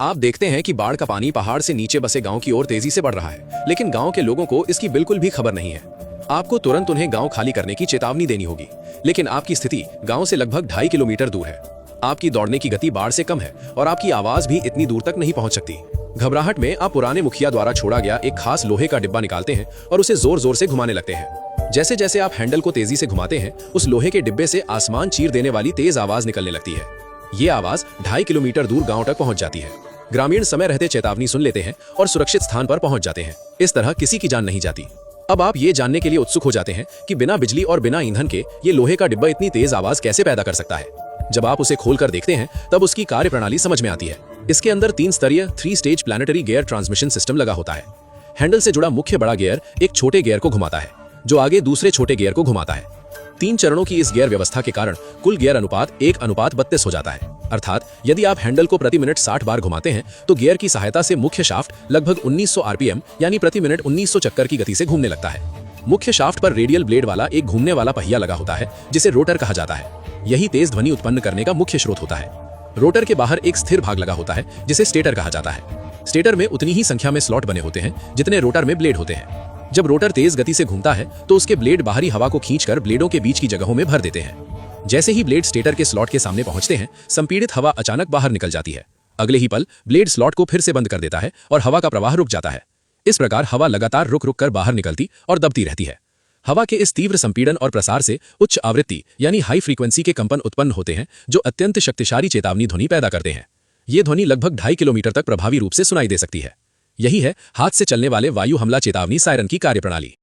आप देखते हैं कि बाढ़ का पानी पहाड़ से नीचे बसे गांव की ओर तेजी से बढ़ रहा है, लेकिन गांव के लोगों को इसकी बिल्कुल भी खबर नहीं है। आपको तुरंत उन्हें गांव खाली करने की चेतावनी देनी होगी, लेकिन आपकी स्थिति गांव से लगभग 2.5 किलोमीटर दूर है। आपकी दौड़ने की गति बाढ़ से कम है और आपकी आवाज भी इतनी दूर तक नहीं पहुंच सकती। घबराहट में आप पुराने मुखिया द्वारा छोड़ा गया एक खास लोहे का डिब्बा निकालते हैं और उसे जोर जोर से घुमाने लगते हैं। जैसे जैसे आप हैंडल को तेजी से घुमाते हैं, उस लोहे के डिब्बे से आसमान चीर देने वाली तेज आवाज निकलने लगती है। ये आवाज 2.5 किलोमीटर दूर गांव तक पहुंच जाती है। ग्रामीण समय रहते चेतावनी सुन लेते हैं और सुरक्षित स्थान पर पहुंच जाते हैं। इस तरह किसी की जान नहीं जाती। अब आप ये जानने के लिए उत्सुक हो जाते हैं कि बिना बिजली और बिना ईंधन के ये लोहे का डिब्बा इतनी तेज आवाज कैसे पैदा कर सकता है। जब आप उसे खोलकर देखते हैं तब उसकी कार्यप्रणाली समझ में आती है। इसके अंदर 3 स्तरीय 3 stage planetary gear transmission system लगा होता है। हैंडल से जुड़ा मुख्य बड़ा गियर एक छोटे गियर को घुमाता है, जो आगे दूसरे छोटे गियर को घुमाता है। 3 चरणों की इस गियर व्यवस्था के कारण कुल गियर अनुपात 1:32 हो जाता है। अर्थात यदि आप हैंडल को प्रति मिनट 60 बार घुमाते हैं तो गियर की सहायता से मुख्य शाफ्ट लगभग 1900 आरपीएम यानी प्रति मिनट 1900 चक्कर की गति से घूमने लगता है। मुख्य शाफ्ट पर रेडियल ब्लेड वाला एक घूमने वाला पहिया लगा होता है, जिसे रोटर कहा जाता है। यही तेज ध्वनि उत्पन्न करने का मुख्य स्रोत होता है। रोटर के बाहर एक स्थिर भाग लगा होता है, जिसे स्टेटर कहा जाता है। स्टेटर में उतनी ही संख्या में स्लॉट बने होते हैं जितने रोटर में ब्लेड होते हैं। जब रोटर तेज गति से घूमता है तो उसके ब्लेड बाहरी हवा को खींचकर ब्लेडों के बीच की जगहों में भर देते हैं। जैसे ही ब्लेड स्टेटर के स्लॉट के सामने पहुंचते हैं, संपीड़ित हवा अचानक बाहर निकल जाती है। अगले ही पल ब्लेड स्लॉट को फिर से बंद कर देता है और हवा का प्रवाह रुक जाता है। इस प्रकार हवा लगातार रुक रुक कर बाहर निकलती और दबती रहती है। हवा के इस तीव्र संपीड़न और प्रसार से उच्च आवृत्ति यानी हाई फ्रीक्वेंसी के कंपन उत्पन्न होते हैं, जो अत्यंत शक्तिशाली चेतावनी ध्वनि पैदा करते हैं। ये ध्वनि लगभग 2.5 किलोमीटर तक प्रभावी रूप से सुनाई दे सकती है। यही है हाथ से चलने वाले वायु हमला चेतावनी सायरन की कार्यप्रणाली।